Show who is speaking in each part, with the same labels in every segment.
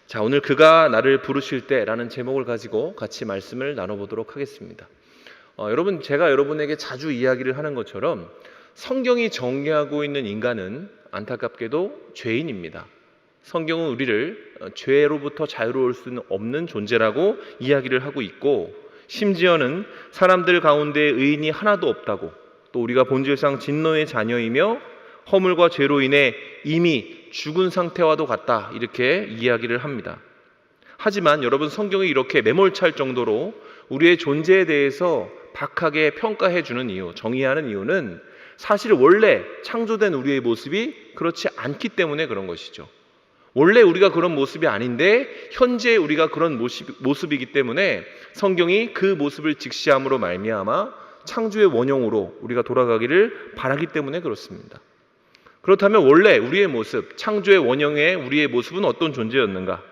Speaker 1: 자, 오늘 그가 나를 부르실 때라는 제목을 가지고 같이 말씀을 나눠보도록 하겠습니다. 여러분, 제가 여러분에게 자주 이야기를 하는 것처럼 성경이 정의하고 있는 인간은 안타깝게도 죄인입니다. 성경은 우리를 죄로부터 자유로울 수는 없는 존재라고 이야기를 하고 있고, 심지어는 사람들 가운데 의인이 하나도 없다고, 또 우리가 본질상 진노의 자녀이며 허물과 죄로 인해 이미 죽은 상태와도 같다, 이렇게 이야기를 합니다. 하지만 여러분, 성경이 이렇게 매몰찰 정도로 우리의 존재에 대해서 박하게 평가해 주는 이유, 정의하는 이유는 사실 원래 창조된 우리의 모습이 그렇지 않기 때문에 그런 것이죠. 원래 우리가 그런 모습이 아닌데 현재 우리가 그런 모습이기 때문에 성경이 그 모습을 직시함으로 말미암아 창조의 원형으로 우리가 돌아가기를 바라기 때문에 그렇습니다. 그렇다면 원래 우리의 모습, 창조의 원형의 우리의 모습은 어떤 존재였는가?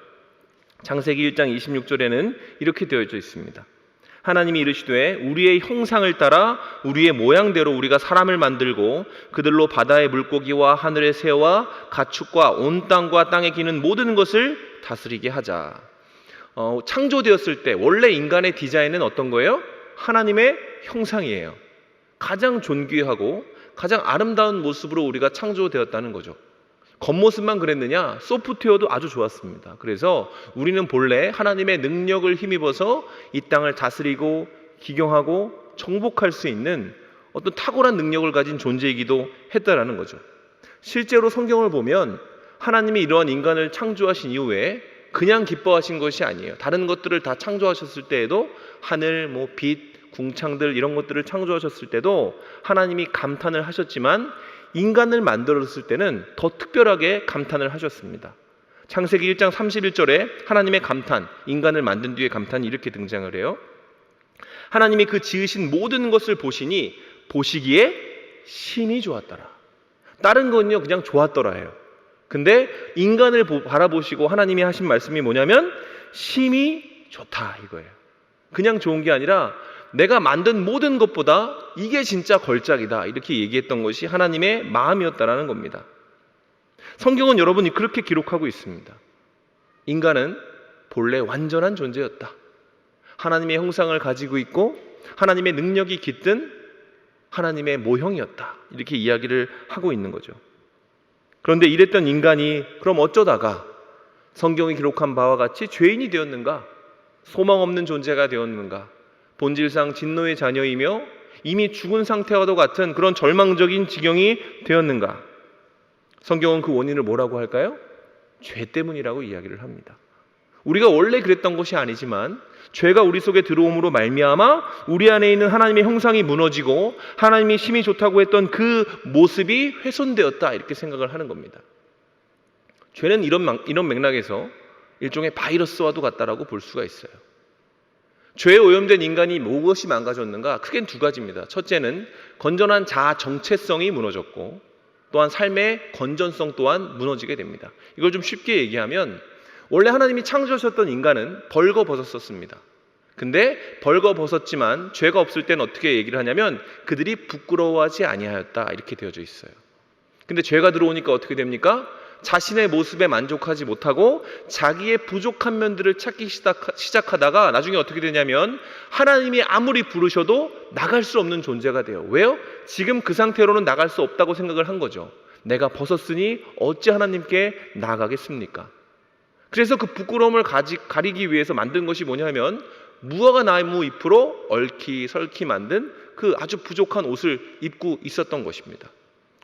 Speaker 1: 창세기 1장 26절에는 이렇게 되어져 있습니다. 하나님이 이르시되 우리의 형상을 따라 우리의 모양대로 우리가 사람을 만들고 그들로 바다의 물고기와 하늘의 새와 가축과 온 땅과 땅에 기는 모든 것을 다스리게 하자. 창조되었을 때 원래 인간의 디자인은 어떤 거예요? 하나님의 형상이에요. 가장 존귀하고 가장 아름다운 모습으로 우리가 창조되었다는 거죠. 겉모습만 그랬느냐? 소프트웨어도 아주 좋았습니다. 그래서 우리는 본래 하나님의 능력을 힘입어서 이 땅을 다스리고 기경하고 정복할 수 있는 어떤 탁월한 능력을 가진 존재이기도 했다라는 거죠. 실제로 성경을 보면 하나님이 이러한 인간을 창조하신 이후에 그냥 기뻐하신 것이 아니에요. 다른 것들을 다 창조하셨을 때에도 하늘, 빛, 궁창들 이런 것들을 창조하셨을 때도 하나님이 감탄을 하셨지만 인간을 만들었을 때는 더 특별하게 감탄을 하셨습니다. 창세기 1장 31절에 하나님의 감탄, 인간을 만든 뒤에 감탄이 이렇게 등장을 해요. 하나님이 그 지으신 모든 것을 보시기에 심히 좋았더라. 다른 건요 그냥 좋았더라예요. 근데 인간을 바라보시고 하나님이 하신 말씀이 뭐냐면 심히 좋다 이거예요. 그냥 좋은 게 아니라 내가 만든 모든 것보다 이게 진짜 걸작이다 이렇게 얘기했던 것이 하나님의 마음이었다라는 겁니다. 성경은 여러분이 그렇게 기록하고 있습니다. 인간은 본래 완전한 존재였다. 하나님의 형상을 가지고 있고 하나님의 능력이 깃든 하나님의 모형이었다. 이렇게 이야기를 하고 있는 거죠. 그런데 이랬던 인간이 그럼 어쩌다가 성경이 기록한 바와 같이 죄인이 되었는가? 소망 없는 존재가 되었는가? 본질상 진노의 자녀이며 이미 죽은 상태와도 같은 그런 절망적인 지경이 되었는가? 성경은 그 원인을 뭐라고 할까요? 죄 때문이라고 이야기를 합니다. 우리가 원래 그랬던 것이 아니지만 죄가 우리 속에 들어옴으로 말미암아 우리 안에 있는 하나님의 형상이 무너지고 하나님이 심히 좋다고 했던 그 모습이 훼손되었다 이렇게 생각을 하는 겁니다. 죄는 이런 맥락에서 일종의 바이러스와도 같다라고 볼 수가 있어요. 죄에 오염된 인간이 무엇이 망가졌는가? 크게는 두 가지입니다. 첫째는 건전한 자아 정체성이 무너졌고 또한 삶의 건전성 또한 무너지게 됩니다. 이걸 좀 쉽게 얘기하면 원래 하나님이 창조하셨던 인간은 벌거벗었었습니다. 근데 벌거벗었지만 죄가 없을 때는 어떻게 얘기를 하냐면 그들이 부끄러워하지 아니하였다 이렇게 되어져 있어요. 근데 죄가 들어오니까 어떻게 됩니까? 자신의 모습에 만족하지 못하고 자기의 부족한 면들을 찾기 시작하다가 나중에 어떻게 되냐면 하나님이 아무리 부르셔도 나갈 수 없는 존재가 돼요. 왜요? 지금 그 상태로는 나갈 수 없다고 생각을 한 거죠. 내가 벗었으니 어찌 하나님께 나아가겠습니까? 그래서 그 부끄러움을 가리기 위해서 만든 것이 뭐냐면 무화과 나무 잎으로 얼키설키 만든 그 아주 부족한 옷을 입고 있었던 것입니다.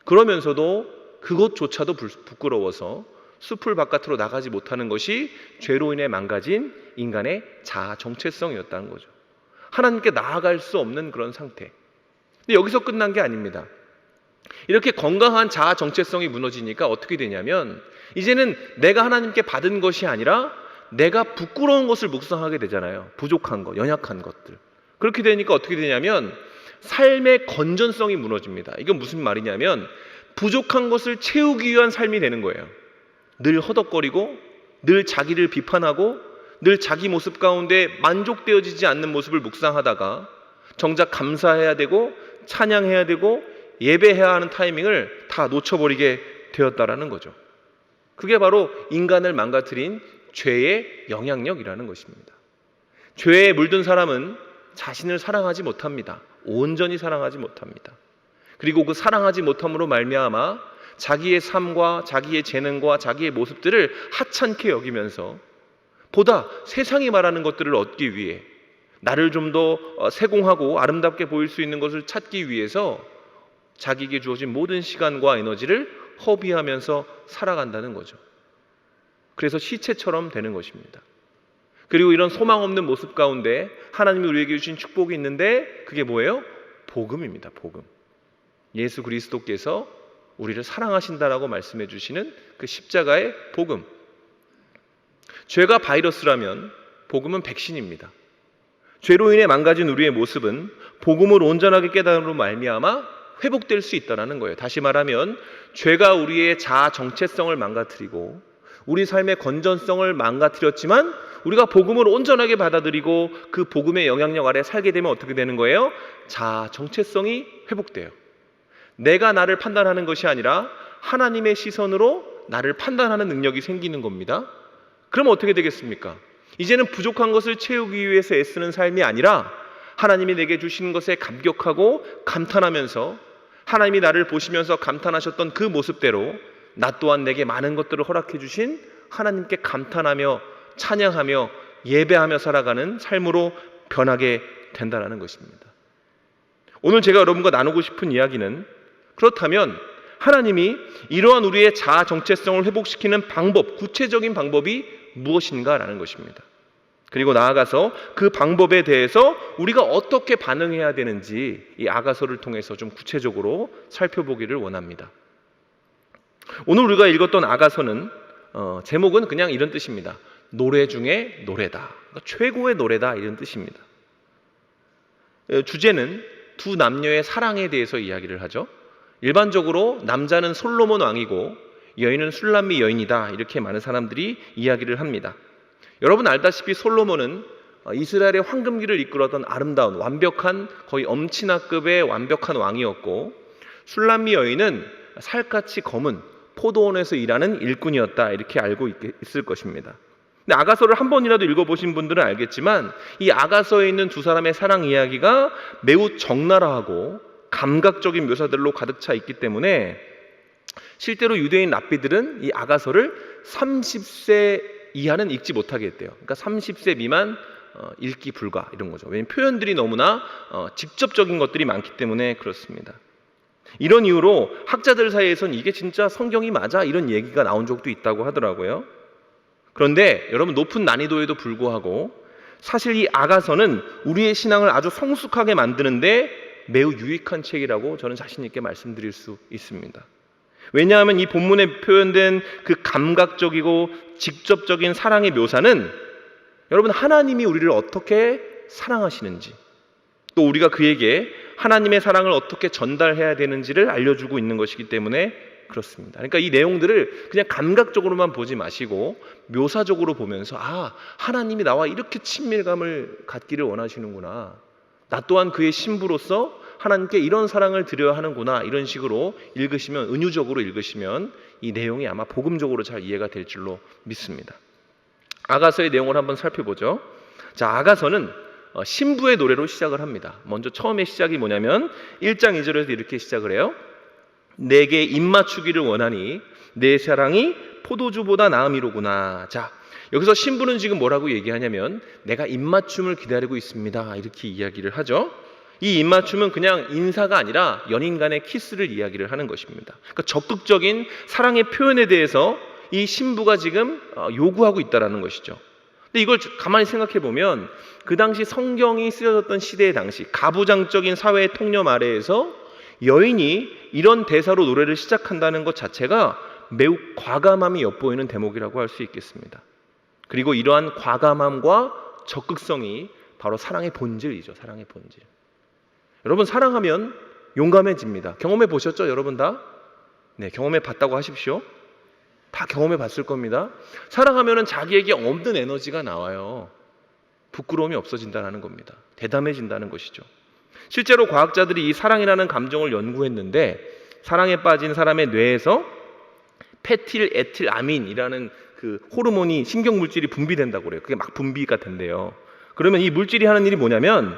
Speaker 1: 그러면서도 그것조차도 부끄러워서 숲을 바깥으로 나가지 못하는 것이 죄로 인해 망가진 인간의 자아 정체성이었다는 거죠. 하나님께 나아갈 수 없는 그런 상태. 근데 여기서 끝난 게 아닙니다. 이렇게 건강한 자아 정체성이 무너지니까 어떻게 되냐면 이제는 내가 하나님께 받은 것이 아니라 내가 부끄러운 것을 묵상하게 되잖아요. 부족한 것, 연약한 것들. 그렇게 되니까 어떻게 되냐면 삶의 건전성이 무너집니다. 이건 무슨 말이냐면 부족한 것을 채우기 위한 삶이 되는 거예요. 늘 허덕거리고 늘 자기를 비판하고 늘 자기 모습 가운데 만족되어지지 않는 모습을 묵상하다가 정작 감사해야 되고 찬양해야 되고 예배해야 하는 타이밍을 다 놓쳐버리게 되었다라는 거죠. 그게 바로 인간을 망가뜨린 죄의 영향력이라는 것입니다. 죄에 물든 사람은 자신을 사랑하지 못합니다. 온전히 사랑하지 못합니다. 그리고 그 사랑하지 못함으로 말미암아 자기의 삶과 자기의 재능과 자기의 모습들을 하찮게 여기면서 보다 세상이 말하는 것들을 얻기 위해 나를 좀 더 세공하고 아름답게 보일 수 있는 것을 찾기 위해서 자기에게 주어진 모든 시간과 에너지를 허비하면서 살아간다는 거죠. 그래서 시체처럼 되는 것입니다. 그리고 이런 소망 없는 모습 가운데 하나님이 우리에게 주신 축복이 있는데 그게 뭐예요? 복음입니다. 복음. 예수 그리스도께서 우리를 사랑하신다라고 말씀해 주시는 그 십자가의 복음. 죄가 바이러스라면 복음은 백신입니다. 죄로 인해 망가진 우리의 모습은 복음을 온전하게 깨달음으로 말미암아 회복될 수 있다는 거예요. 다시 말하면 죄가 우리의 자아 정체성을 망가뜨리고 우리 삶의 건전성을 망가뜨렸지만 우리가 복음을 온전하게 받아들이고 그 복음의 영향력 아래 살게 되면 어떻게 되는 거예요? 자아 정체성이 회복돼요. 내가 나를 판단하는 것이 아니라 하나님의 시선으로 나를 판단하는 능력이 생기는 겁니다. 그럼 어떻게 되겠습니까? 이제는 부족한 것을 채우기 위해서 애쓰는 삶이 아니라 하나님이 내게 주신 것에 감격하고 감탄하면서 하나님이 나를 보시면서 감탄하셨던 그 모습대로 나 또한 내게 많은 것들을 허락해 주신 하나님께 감탄하며 찬양하며 예배하며 살아가는 삶으로 변하게 된다는 것입니다. 오늘 제가 여러분과 나누고 싶은 이야기는 그렇다면 하나님이 이러한 우리의 자아 정체성을 회복시키는 방법, 구체적인 방법이 무엇인가라는 것입니다. 그리고 나아가서 그 방법에 대해서 우리가 어떻게 반응해야 되는지 이 아가서를 통해서 좀 구체적으로 살펴보기를 원합니다. 오늘 우리가 읽었던 아가서는 제목은 그냥 이런 뜻입니다. 노래 중에 노래다. 그러니까 최고의 노래다 이런 뜻입니다. 주제는 두 남녀의 사랑에 대해서 이야기를 하죠. 일반적으로 남자는 솔로몬 왕이고 여인은 술람미 여인이다 이렇게 많은 사람들이 이야기를 합니다. 여러분 알다시피 솔로몬은 이스라엘의 황금기를 이끌었던 아름다운 완벽한 거의 엄친아급의 완벽한 왕이었고 술람미 여인은 살갗이 검은 포도원에서 일하는 일꾼이었다 이렇게 알고 있을 것입니다. 근데 아가서를 한 번이라도 읽어보신 분들은 알겠지만 이 아가서에 있는 두 사람의 사랑 이야기가 매우 적나라하고 감각적인 묘사들로 가득 차 있기 때문에 실제로 유대인 랍비들은 이 아가서를 30세 이하는 읽지 못하게 했대요. 그러니까 30세 미만 읽기 불가 이런 거죠. 왜냐하면 표현들이 너무나 직접적인 것들이 많기 때문에 그렇습니다. 이런 이유로 학자들 사이에서는 이게 진짜 성경이 맞아? 이런 얘기가 나온 적도 있다고 하더라고요. 그런데 여러분 높은 난이도에도 불구하고 사실 이 아가서는 우리의 신앙을 아주 성숙하게 만드는데 매우 유익한 책이라고 저는 자신 있게 말씀드릴 수 있습니다. 왜냐하면 이 본문에 표현된 그 감각적이고 직접적인 사랑의 묘사는 여러분 하나님이 우리를 어떻게 사랑하시는지 또 우리가 그에게 하나님의 사랑을 어떻게 전달해야 되는지를 알려주고 있는 것이기 때문에 그렇습니다. 그러니까 이 내용들을 그냥 감각적으로만 보지 마시고 묘사적으로 보면서 하나님이 나와 이렇게 친밀감을 갖기를 원하시는구나. 나 또한 그의 신부로서 하나님께 이런 사랑을 드려야 하는구나. 이런 식으로 읽으시면 은유적으로 읽으시면 이 내용이 아마 복음적으로 잘 이해가 될 줄로 믿습니다. 아가서의 내용을 한번 살펴보죠. 자, 아가서는 신부의 노래로 시작을 합니다. 먼저 처음에 시작이 뭐냐면 1장 2절에서 이렇게 시작을 해요. 내게 입맞추기를 원하니 내 사랑이 포도주보다 나음이로구나. 자, 여기서 신부는 지금 뭐라고 얘기하냐면 내가 입맞춤을 기다리고 있습니다. 이렇게 이야기를 하죠. 이 입맞춤은 그냥 인사가 아니라 연인 간의 키스를 이야기를 하는 것입니다. 그러니까 적극적인 사랑의 표현에 대해서 이 신부가 지금 요구하고 있다는 것이죠. 근데 이걸 가만히 생각해 보면 그 당시 성경이 쓰여졌던 시대의 당시 가부장적인 사회의 통념 아래에서 여인이 이런 대사로 노래를 시작한다는 것 자체가 매우 과감함이 엿보이는 대목이라고 할 수 있겠습니다. 그리고 이러한 과감함과 적극성이 바로 사랑의 본질이죠. 사랑의 본질. 여러분 사랑하면 용감해집니다. 경험해 보셨죠? 여러분 다? 네, 경험해 봤다고 하십시오. 다 경험해 봤을 겁니다. 사랑하면 자기에게 없는 에너지가 나와요. 부끄러움이 없어진다는 겁니다. 대담해진다는 것이죠. 실제로 과학자들이 이 사랑이라는 감정을 연구했는데 사랑에 빠진 사람의 뇌에서 페틸 에틸아민이라는 그 호르몬이 신경 물질이 분비된다고 그래요. 그게 막 분비가 된대요. 그러면 이 물질이 하는 일이 뭐냐면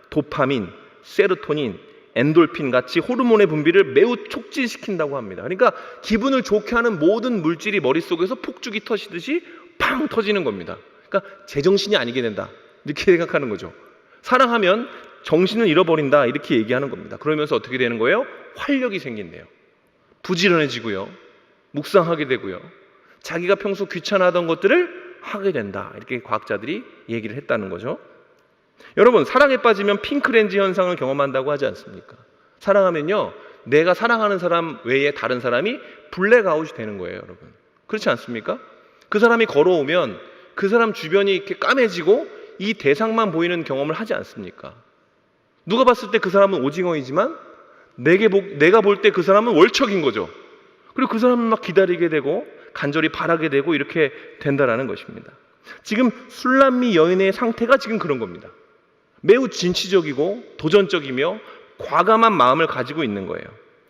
Speaker 1: 도파민, 세로토닌, 엔돌핀 같이 호르몬의 분비를 매우 촉진시킨다고 합니다. 그러니까 기분을 좋게 하는 모든 물질이 머릿속에서 폭죽이 터지듯이 팡 터지는 겁니다. 그러니까 제정신이 아니게 된다. 이렇게 생각하는 거죠. 사랑하면 정신을 잃어버린다. 이렇게 얘기하는 겁니다. 그러면서 어떻게 되는 거예요? 활력이 생긴대요. 부지런해지고요. 묵상하게 되고요. 자기가 평소 귀찮아하던 것들을 하게 된다. 이렇게 과학자들이 얘기를 했다는 거죠. 여러분, 사랑에 빠지면 핑크렌즈 현상을 경험한다고 하지 않습니까? 사랑하면요, 내가 사랑하는 사람 외에 다른 사람이 블랙아웃이 되는 거예요, 여러분. 그렇지 않습니까? 그 사람이 걸어오면 그 사람 주변이 이렇게 까매지고 이 대상만 보이는 경험을 하지 않습니까? 누가 봤을 때 그 사람은 오징어이지만 내가 볼 때 그 사람은 월척인 거죠. 그리고 그 사람은 막 기다리게 되고 간절히 바라게 되고 이렇게 된다라는 것입니다. 지금 술람미 여인의 상태가 지금 그런 겁니다. 매우 진취적이고 도전적이며 과감한 마음을 가지고 있는 거예요.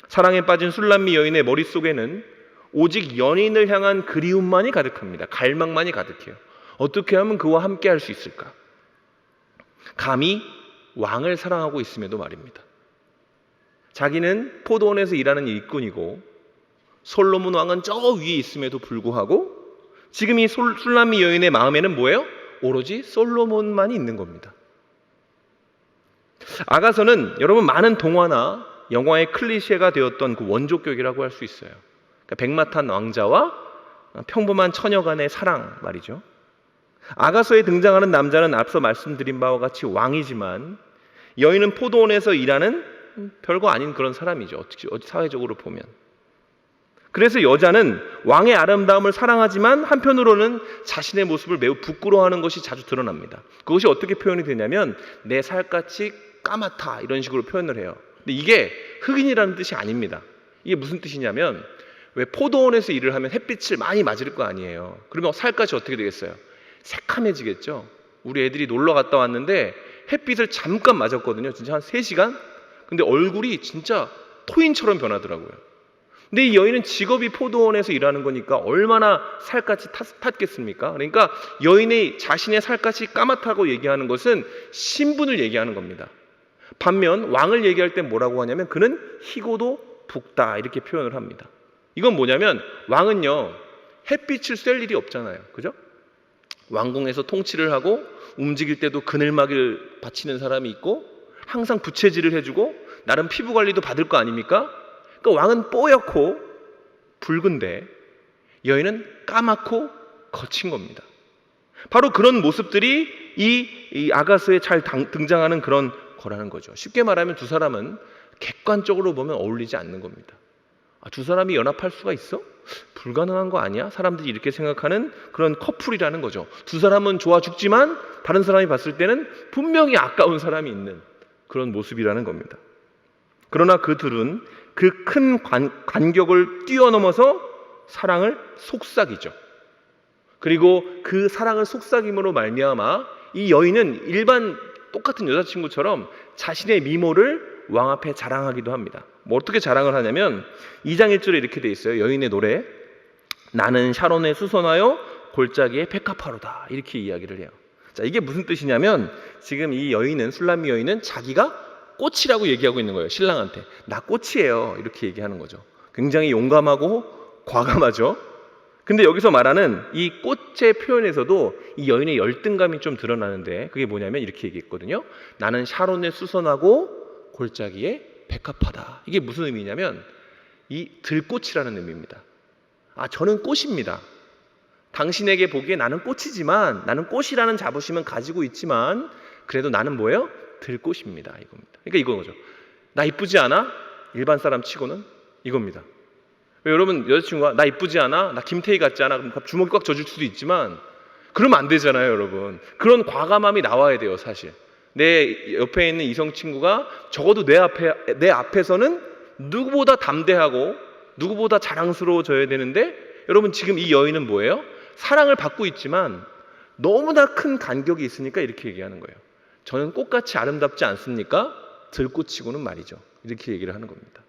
Speaker 1: 사랑에 빠진 술람미 여인의 머릿속에는 오직 연인을 향한 그리움만이 가득합니다. 갈망만이 가득해요. 어떻게 하면 그와 함께 할 수 있을까? 감히 왕을 사랑하고 있음에도 말입니다. 자기는 포도원에서 일하는 일꾼이고 솔로몬 왕은 저 위에 있음에도 불구하고 지금 이 술람미 여인의 마음에는 뭐예요? 오로지 솔로몬만이 있는 겁니다. 아가서는 여러분 많은 동화나 영화의 클리셰가 되었던 그 원조격이라고 할 수 있어요. 그러니까 백마탄 왕자와 평범한 처녀 간의 사랑 말이죠. 아가서에 등장하는 남자는 앞서 말씀드린 바와 같이 왕이지만 여인은 포도원에서 일하는 별거 아닌 그런 사람이죠. 어디 사회적으로 보면. 그래서 여자는 왕의 아름다움을 사랑하지만 한편으로는 자신의 모습을 매우 부끄러워하는 것이 자주 드러납니다. 그것이 어떻게 표현이 되냐면 내 살갗이 까맣다 이런 식으로 표현을 해요. 근데 이게 흑인이라는 뜻이 아닙니다. 이게 무슨 뜻이냐면 왜 포도원에서 일을 하면 햇빛을 많이 맞을 거 아니에요. 그러면 살갗이 어떻게 되겠어요? 새카매지겠죠. 우리 애들이 놀러 갔다 왔는데 햇빛을 잠깐 맞았거든요. 진짜 한 3시간? 근데 얼굴이 진짜 토인처럼 변하더라고요. 근데 이 여인은 직업이 포도원에서 일하는 거니까 얼마나 살갗이 탔겠습니까? 그러니까 여인의 자신의 살갗이 까맣다고 얘기하는 것은 신분을 얘기하는 겁니다. 반면 왕을 얘기할 때 뭐라고 하냐면 그는 희고도 붓다 이렇게 표현을 합니다. 이건 뭐냐면 왕은요 햇빛을 쐴 일이 없잖아요. 그죠? 왕궁에서 통치를 하고 움직일 때도 그늘막을 바치는 사람이 있고 항상 부채질을 해주고 나름 피부 관리도 받을 거 아닙니까? 그러니까 왕은 뽀얗고 붉은데 여인은 까맣고 거친 겁니다. 바로 그런 모습들이 이 아가서에 잘 등장하는 그런 거라는 거죠. 쉽게 말하면 두 사람은 객관적으로 보면 어울리지 않는 겁니다. 두 사람이 연합할 수가 있어? 불가능한 거 아니야? 사람들이 이렇게 생각하는 그런 커플이라는 거죠. 두 사람은 좋아 죽지만 다른 사람이 봤을 때는 분명히 아까운 사람이 있는 그런 모습이라는 겁니다. 그러나 그 둘은 그 큰 간격을 뛰어넘어서 사랑을 속삭이죠. 그리고 그 사랑을 속삭임으로 말미암아 이 여인은 일반 똑같은 여자친구처럼 자신의 미모를 왕 앞에 자랑하기도 합니다. 뭐 어떻게 자랑을 하냐면 2장 1절에 이렇게 돼 있어요. 여인의 노래. 나는 샤론에 수선하여 골짜기에 백합화로다. 이렇게 이야기를 해요. 자, 이게 무슨 뜻이냐면 지금 이 여인은 술람미 여인은 자기가 꽃이라고 얘기하고 있는 거예요. 신랑한테. 나 꽃이에요. 이렇게 얘기하는 거죠. 굉장히 용감하고 과감하죠. 근데 여기서 말하는 이 꽃의 표현에서도 이 여인의 열등감이 좀 드러나는데 그게 뭐냐면 이렇게 얘기했거든요. 나는 샤론에 수선하고 골짜기에 백합화다. 이게 무슨 의미냐면 이 들꽃이라는 의미입니다. 저는 꽃입니다. 당신에게 보기에 나는 꽃이지만 나는 꽃이라는 자부심은 가지고 있지만 그래도 나는 뭐예요? 들꽃입니다. 이겁니다. 그러니까 이건 거죠. 나 이쁘지 않아? 일반 사람 치고는 이겁니다. 여러분 여자친구가 나 이쁘지 않아? 나 김태희 같지 않아? 그럼 주먹이 꽉 젖을 수도 있지만 그러면 안 되잖아요, 여러분. 그런 과감함이 나와야 돼요, 사실. 내 옆에 있는 이성 친구가 적어도 내 앞에서는 누구보다 담대하고 누구보다 자랑스러워져야 되는데 여러분 지금 이 여인은 뭐예요? 사랑을 받고 있지만 너무나 큰 간격이 있으니까 이렇게 얘기하는 거예요. 저는 꽃같이 아름답지 않습니까? 들꽃치고는 말이죠. 이렇게 얘기를 하는 겁니다.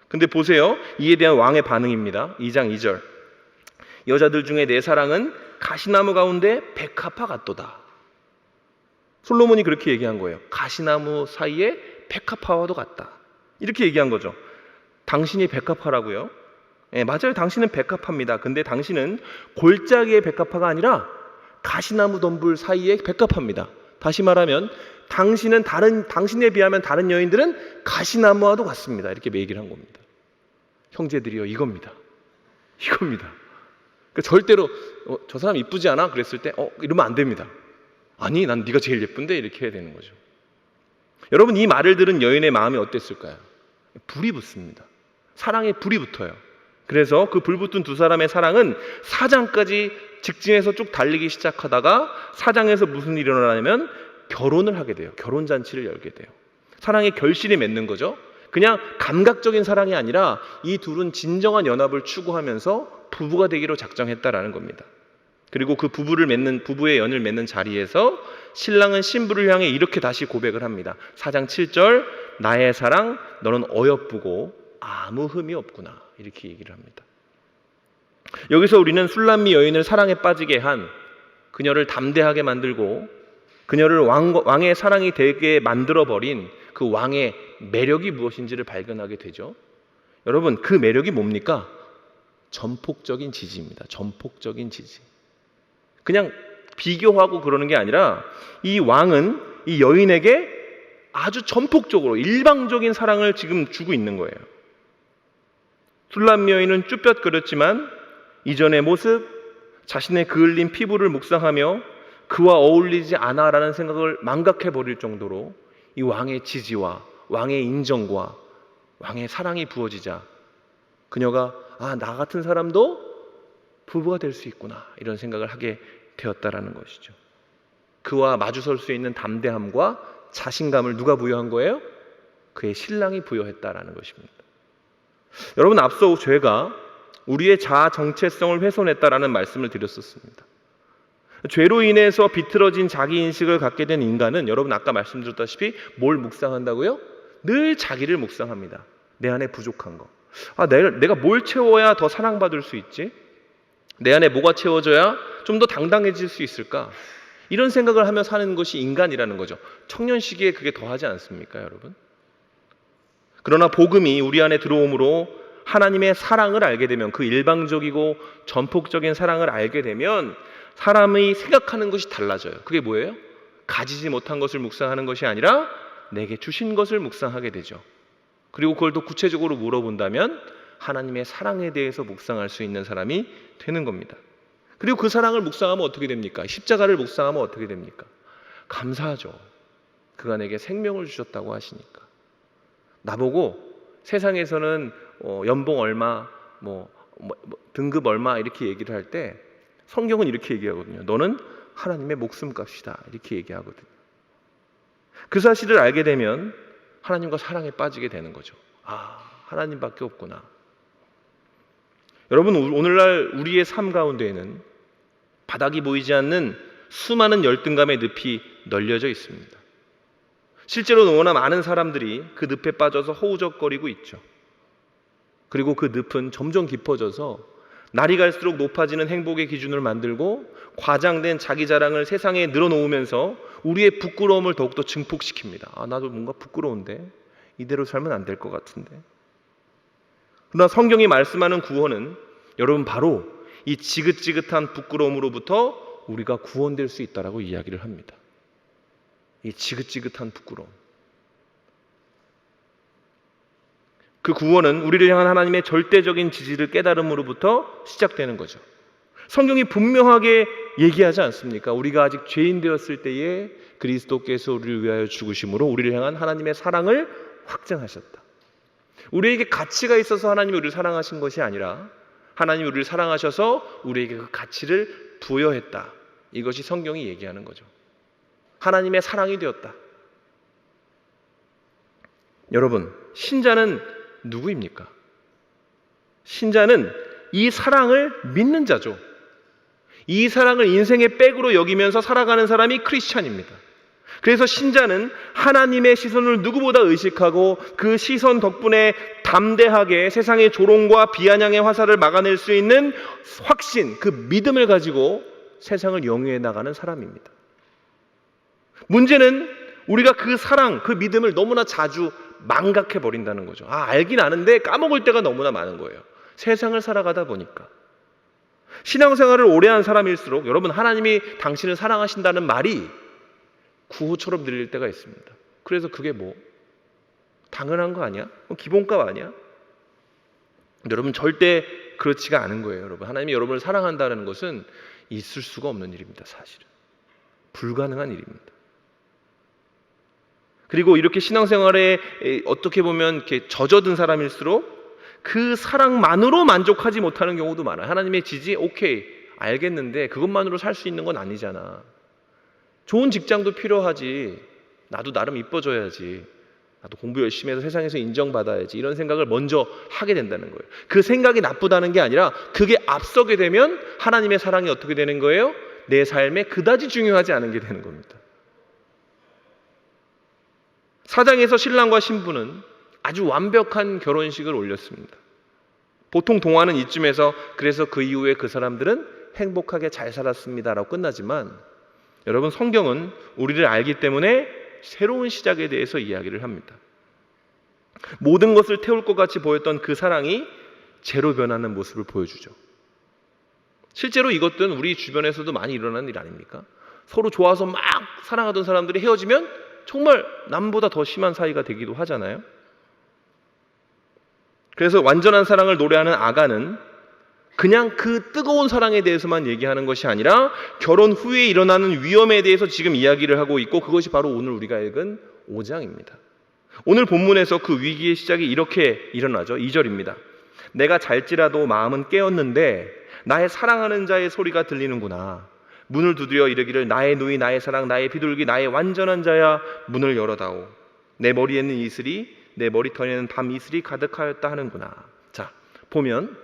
Speaker 1: 근데 보세요. 이에 대한 왕의 반응입니다. 2장 2절. 여자들 중에 내 사랑은 가시나무 가운데 백합화 같도다. 솔로몬이 그렇게 얘기한 거예요. 가시나무 사이에 백합화와도 같다. 이렇게 얘기한 거죠. 당신이 백합화라고요? 네, 맞아요. 당신은 백합화입니다. 근데 당신은 골짜기의 백합화가 아니라 가시나무 덤불 사이의 백합화입니다. 다시 말하면 당신에 비하면 다른 여인들은 가시나무와도 같습니다. 이렇게 얘기를 한 겁니다. 형제들이요, 이겁니다. 그러니까 절대로 저 사람 이쁘지 않아? 그랬을 때 이러면 안 됩니다. 아니, 난 네가 제일 예쁜데, 이렇게 해야 되는 거죠. 여러분, 이 말을 들은 여인의 마음이 어땠을까요? 불이 붙습니다. 사랑에 불이 붙어요. 그래서 그 불붙은 두 사람의 사랑은 4장까지 직진해서 쭉 달리기 시작하다가 4장에서 무슨 일이 일어나냐면 결혼을 하게 돼요. 결혼잔치를 열게 돼요. 사랑의 결실이 맺는 거죠. 그냥 감각적인 사랑이 아니라 이 둘은 진정한 연합을 추구하면서 부부가 되기로 작정했다라는 겁니다. 그리고 그 부부의 연을 맺는 자리에서 신랑은 신부를 향해 이렇게 다시 고백을 합니다. 4장 7절, 나의 사랑, 너는 어여쁘고 아무 흠이 없구나. 이렇게 얘기를 합니다. 여기서 우리는 술람미 여인을 사랑에 빠지게 한, 그녀를 담대하게 만들고 그녀를 왕의 사랑이 되게 만들어버린 그 왕의 매력이 무엇인지를 발견하게 되죠. 여러분, 그 매력이 뭡니까? 전폭적인 지지입니다. 전폭적인 지지. 그냥 비교하고 그러는 게 아니라 이 왕은 이 여인에게 아주 전폭적으로 일방적인 사랑을 지금 주고 있는 거예요. 술람미 여인은 쭈뼛거렸지만 이전의 모습, 자신의 그을린 피부를 묵상하며 그와 어울리지 않아라는 생각을 망각해버릴 정도로 이 왕의 지지와 왕의 인정과 왕의 사랑이 부어지자 그녀가 나 같은 사람도 부부가 될 수 있구나, 이런 생각을 하게 되었다라는 것이죠. 그와 마주설 수 있는 담대함과 자신감을 누가 부여한 거예요? 그의 신랑이 부여했다라는 것입니다. 여러분, 앞서 죄가 우리의 자아 정체성을 훼손했다라는 말씀을 드렸었습니다. 죄로 인해서 비틀어진 자기 인식을 갖게 된 인간은, 여러분 아까 말씀드렸다시피 뭘 묵상한다고요? 늘 자기를 묵상합니다. 내 안에 부족한 거. 내가 뭘 채워야 더 사랑받을 수 있지? 내 안에 뭐가 채워져야 좀 더 당당해질 수 있을까? 이런 생각을 하며 사는 것이 인간이라는 거죠. 청년 시기에 그게 더하지 않습니까, 여러분? 그러나 복음이 우리 안에 들어옴으로 하나님의 사랑을 알게 되면, 그 일방적이고 전폭적인 사랑을 알게 되면 사람이 생각하는 것이 달라져요. 그게 뭐예요? 가지지 못한 것을 묵상하는 것이 아니라 내게 주신 것을 묵상하게 되죠. 그리고 그걸 더 구체적으로 물어본다면 하나님의 사랑에 대해서 묵상할 수 있는 사람이 되는 겁니다. 그리고 그 사랑을 묵상하면 어떻게 됩니까? 십자가를 묵상하면 어떻게 됩니까? 감사하죠. 그가 내게 생명을 주셨다고 하시니까. 나보고 세상에서는 연봉 얼마, 등급 얼마 이렇게 얘기를 할 때 성경은 이렇게 얘기하거든요. 너는 하나님의 목숨값이다, 이렇게 얘기하거든요. 그 사실을 알게 되면 하나님과 사랑에 빠지게 되는 거죠. 하나님밖에 없구나. 여러분, 오늘날 우리의 삶 가운데에는 바닥이 보이지 않는 수많은 열등감의 늪이 널려져 있습니다. 실제로 너무나 많은 사람들이 그 늪에 빠져서 허우적거리고 있죠. 그리고 그 늪은 점점 깊어져서 날이 갈수록 높아지는 행복의 기준을 만들고 과장된 자기 자랑을 세상에 늘어놓으면서 우리의 부끄러움을 더욱더 증폭시킵니다. 나도 뭔가 부끄러운데, 이대로 살면 안 될 것 같은데. 그러나 성경이 말씀하는 구원은 여러분 바로 이 지긋지긋한 부끄러움으로부터 우리가 구원될 수 있다라고 이야기를 합니다. 이 지긋지긋한 부끄러움. 그 구원은 우리를 향한 하나님의 절대적인 지지를 깨달음으로부터 시작되는 거죠. 성경이 분명하게 얘기하지 않습니까? 우리가 아직 죄인 되었을 때에 그리스도께서 우리를 위하여 죽으심으로 우리를 향한 하나님의 사랑을 확증하셨다. 우리에게 가치가 있어서 하나님이 우리를 사랑하신 것이 아니라 하나님이 우리를 사랑하셔서 우리에게 그 가치를 부여했다. 이것이 성경이 얘기하는 거죠. 하나님의 사랑이 되었다. 여러분, 신자는 누구입니까? 신자는 이 사랑을 믿는 자죠. 이 사랑을 인생의 백으로 여기면서 살아가는 사람이 크리스찬입니다. 그래서 신자는 하나님의 시선을 누구보다 의식하고 그 시선 덕분에 담대하게 세상의 조롱과 비아냥의 화살을 막아낼 수 있는 확신, 그 믿음을 가지고 세상을 영위해 나가는 사람입니다. 문제는 우리가 그 사랑, 그 믿음을 너무나 자주 망각해 버린다는 거죠. 알긴 아는데 까먹을 때가 너무나 많은 거예요. 세상을 살아가다 보니까. 신앙생활을 오래 한 사람일수록 여러분, 하나님이 당신을 사랑하신다는 말이 구호처럼 들릴 때가 있습니다. 그래서 그게 당연한 거 아니야? 기본값 아니야? 여러분, 절대 그렇지가 않은 거예요. 여러분, 하나님이 여러분을 사랑한다는 것은 있을 수가 없는 일입니다. 사실은 불가능한 일입니다. 그리고 이렇게 신앙생활에 어떻게 보면 이렇게 젖어든 사람일수록 그 사랑만으로 만족하지 못하는 경우도 많아요. 하나님의 지지, 오케이, 알겠는데 그것만으로 살 수 있는 건 아니잖아. 좋은 직장도 필요하지. 나도 나름 이뻐져야지. 나도 공부 열심히 해서 세상에서 인정받아야지. 이런 생각을 먼저 하게 된다는 거예요. 그 생각이 나쁘다는 게 아니라 그게 앞서게 되면 하나님의 사랑이 어떻게 되는 거예요? 내 삶에 그다지 중요하지 않은 게 되는 겁니다. 사장에서 신랑과 신부는 아주 완벽한 결혼식을 올렸습니다. 보통 동화는 이쯤에서 그래서 그 이후에 그 사람들은 행복하게 잘 살았습니다라고 끝나지만, 여러분, 성경은 우리를 알기 때문에 새로운 시작에 대해서 이야기를 합니다. 모든 것을 태울 것 같이 보였던 그 사랑이 재로 변하는 모습을 보여주죠. 실제로 이것들은 우리 주변에서도 많이 일어나는 일 아닙니까? 서로 좋아서 막 사랑하던 사람들이 헤어지면 정말 남보다 더 심한 사이가 되기도 하잖아요. 그래서 완전한 사랑을 노래하는 아가는 그냥 그 뜨거운 사랑에 대해서만 얘기하는 것이 아니라 결혼 후에 일어나는 위험에 대해서 지금 이야기를 하고 있고, 그것이 바로 오늘 우리가 읽은 5장입니다. 오늘 본문에서 그 위기의 시작이 이렇게 일어나죠. 2절입니다. 내가 잘지라도 마음은 깨었는데 나의 사랑하는 자의 소리가 들리는구나. 문을 두드려 이르기를 나의 누이, 나의 사랑, 나의 비둘기, 나의 완전한 자야, 문을 열어다오. 내 머리에는 이슬이, 내 머리털에는 밤 이슬이 가득하였다 하는구나. 자, 보면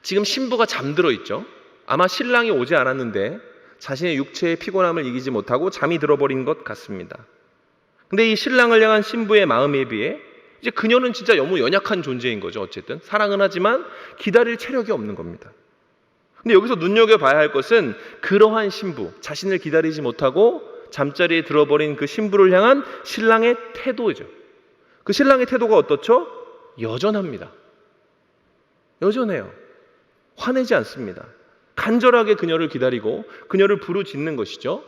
Speaker 1: 지금 신부가 잠들어 있죠. 아마 신랑이 오지 않았는데 자신의 육체의 피곤함을 이기지 못하고 잠이 들어버린 것 같습니다. 근데 이 신랑을 향한 신부의 마음에 비해 이제 그녀는 진짜 너무 연약한 존재인 거죠. 어쨌든 사랑은 하지만 기다릴 체력이 없는 겁니다. 근데 여기서 눈여겨봐야 할 것은 그러한 신부, 자신을 기다리지 못하고 잠자리에 들어버린 그 신부를 향한 신랑의 태도죠. 그 신랑의 태도가 어떻죠? 여전합니다. 여전해요. 화내지 않습니다. 간절하게 그녀를 기다리고 그녀를 부르짖는 것이죠.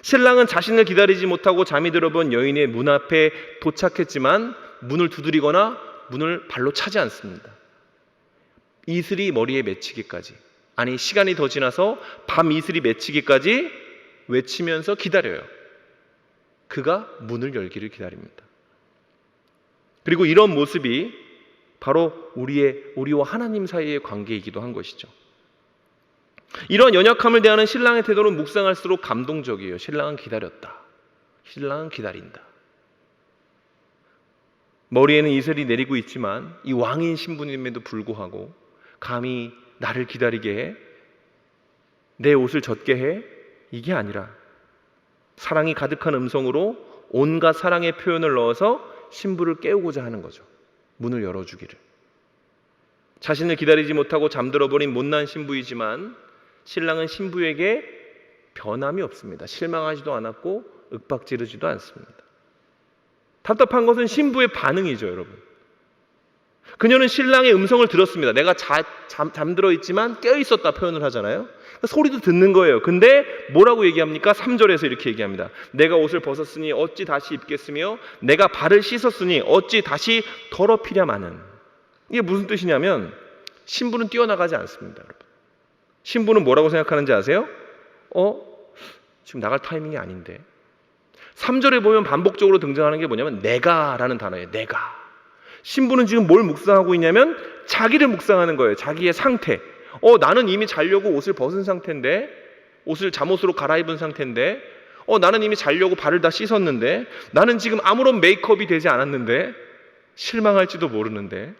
Speaker 1: 신랑은 자신을 기다리지 못하고 잠이 들어본 여인의 문 앞에 도착했지만 문을 두드리거나 문을 발로 차지 않습니다. 이슬이 머리에 맺히기까지, 아니 시간이 더 지나서 밤 이슬이 맺히기까지 외치면서 기다려요. 그가 문을 열기를 기다립니다. 그리고 이런 모습이 바로 우리와 하나님 사이의 관계이기도 한 것이죠. 이런 연약함을 대하는 신랑의 태도는 묵상할수록 감동적이에요. 신랑은 기다렸다. 신랑은 기다린다. 머리에는 이슬이 내리고 있지만 이 왕인 신부님에도 불구하고 감히 나를 기다리게 해? 내 옷을 젖게 해? 이게 아니라 사랑이 가득한 음성으로 온갖 사랑의 표현을 넣어서 신부를 깨우고자 하는 거죠. 문을 열어주기를. 자신을 기다리지 못하고 잠들어버린 못난 신부이지만 신랑은 신부에게 변함이 없습니다. 실망하지도 않았고 윽박지르지도 않습니다. 답답한 것은 신부의 반응이죠, 여러분. 그녀는 신랑의 음성을 들었습니다. 내가 잠들어 있지만 깨어 있었다 표현을 하잖아요. 소리도 듣는 거예요. 근데 뭐라고 얘기합니까? 3절에서 이렇게 얘기합니다. 내가 옷을 벗었으니 어찌 다시 입겠으며 내가 발을 씻었으니 어찌 다시 더럽히랴마는. 이게 무슨 뜻이냐면 신부는 뛰어나가지 않습니다, 여러분. 신부는 뭐라고 생각하는지 아세요? 지금 나갈 타이밍이 아닌데. 3절에 보면 반복적으로 등장하는 게 뭐냐면 내가라는 단어예요. 내가. 신부는 지금 뭘 묵상하고 있냐면 자기를 묵상하는 거예요. 자기의 상태. 나는 이미 자려고 옷을 벗은 상태인데, 옷을 잠옷으로 갈아입은 상태인데, 나는 이미 자려고 발을 다 씻었는데, 나는 지금 아무런 메이크업이 되지 않았는데, 실망할지도 모르는데.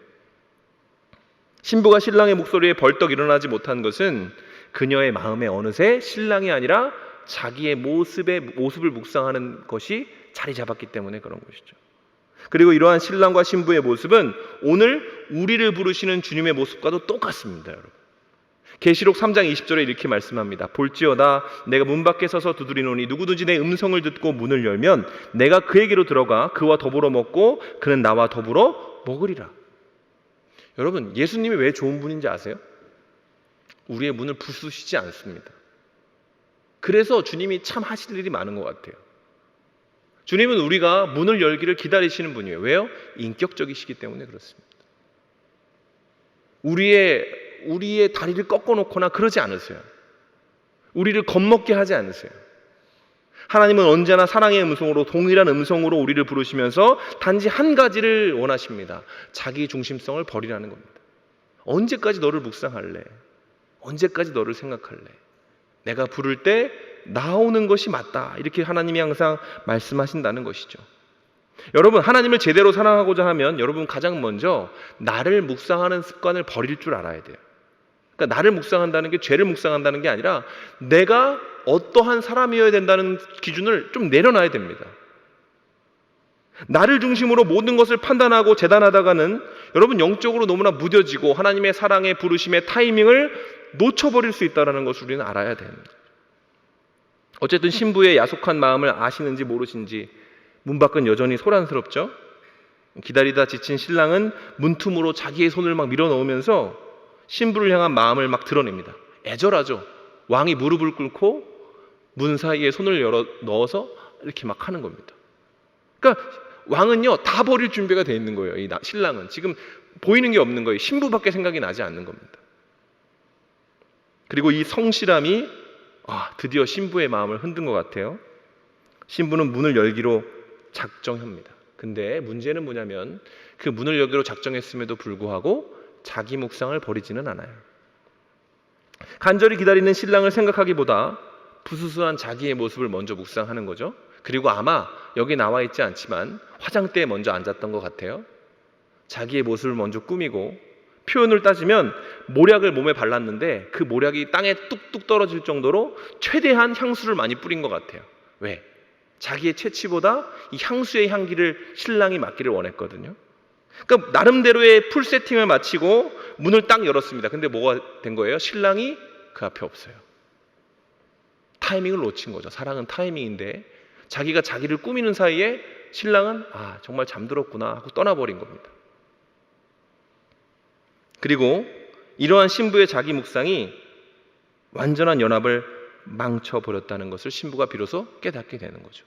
Speaker 1: 신부가 신랑의 목소리에 벌떡 일어나지 못한 것은 그녀의 마음에 어느새 신랑이 아니라 자기의 모습을 묵상하는 것이 자리 잡았기 때문에 그런 것이죠. 그리고 이러한 신랑과 신부의 모습은 오늘 우리를 부르시는 주님의 모습과도 똑같습니다, 여러분. 계시록 3장 20절에 이렇게 말씀합니다. 볼지어다 내가 문 밖에 서서 두드리노니 누구든지 내 음성을 듣고 문을 열면 내가 그에게로 들어가 그와 더불어 먹고 그는 나와 더불어 먹으리라. 여러분, 예수님이 왜 좋은 분인지 아세요? 우리의 문을 부수시지 않습니다. 그래서 주님이 참 하실 일이 많은 것 같아요. 주님은 우리가 문을 열기를 기다리시는 분이에요. 왜요? 인격적이시기 때문에 그렇습니다. 우리의 다리를 꺾어놓거나 그러지 않으세요. 우리를 겁먹게 하지 않으세요. 하나님은 언제나 사랑의 음성으로, 동일한 음성으로 우리를 부르시면서 단지 한 가지를 원하십니다. 자기 중심성을 버리라는 겁니다. 언제까지 너를 묵상할래? 언제까지 너를 생각할래? 내가 부를 때 나오는 것이 맞다. 이렇게 하나님이 항상 말씀하신다는 것이죠. 여러분, 하나님을 제대로 사랑하고자 하면 여러분 가장 먼저 나를 묵상하는 습관을 버릴 줄 알아야 돼요. 그러니까 나를 묵상한다는 게 죄를 묵상한다는 게 아니라 내가 어떠한 사람이어야 된다는 기준을 좀 내려놔야 됩니다. 나를 중심으로 모든 것을 판단하고 재단하다가는 여러분 영적으로 너무나 무뎌지고 하나님의 사랑의 부르심의 타이밍을 놓쳐버릴 수 있다는 것을 우리는 알아야 됩니다. 어쨌든 신부의 야속한 마음을 아시는지 모르신지 문 밖은 여전히 소란스럽죠. 기다리다 지친 신랑은 문틈으로 자기의 손을 막 밀어넣으면서 신부를 향한 마음을 막 드러냅니다. 애절하죠. 왕이 무릎을 꿇고 문 사이에 손을 넣어서 이렇게 막 하는 겁니다. 그러니까 왕은요 다 버릴 준비가 돼 있는 거예요. 이 신랑은 지금 보이는 게 없는 거예요. 신부밖에 생각이 나지 않는 겁니다. 그리고 이 성실함이 드디어 신부의 마음을 흔든 것 같아요. 신부는 문을 열기로 작정합니다. 근데 문제는 뭐냐면 그 문을 열기로 작정했음에도 불구하고 자기 묵상을 버리지는 않아요. 간절히 기다리는 신랑을 생각하기보다 부수수한 자기의 모습을 먼저 묵상하는 거죠. 그리고 아마 여기 나와 있지 않지만 화장대에 먼저 앉았던 것 같아요. 자기의 모습을 먼저 꾸미고 표현을 따지면 모략을 몸에 발랐는데 그 모략이 땅에 뚝뚝 떨어질 정도로 최대한 향수를 많이 뿌린 것 같아요. 왜? 자기의 채취보다 이 향수의 향기를 신랑이 맡기를 원했거든요. 그러니까 나름대로의 풀 세팅을 마치고 문을 딱 열었습니다. 근데 뭐가 된 거예요? 신랑이 그 앞에 없어요. 타이밍을 놓친 거죠. 사랑은 타이밍인데 자기가 자기를 꾸미는 사이에 신랑은 정말 잠들었구나 하고 떠나버린 겁니다. 그리고 이러한 신부의 자기 묵상이 완전한 연합을 망쳐버렸다는 것을 신부가 비로소 깨닫게 되는 거죠.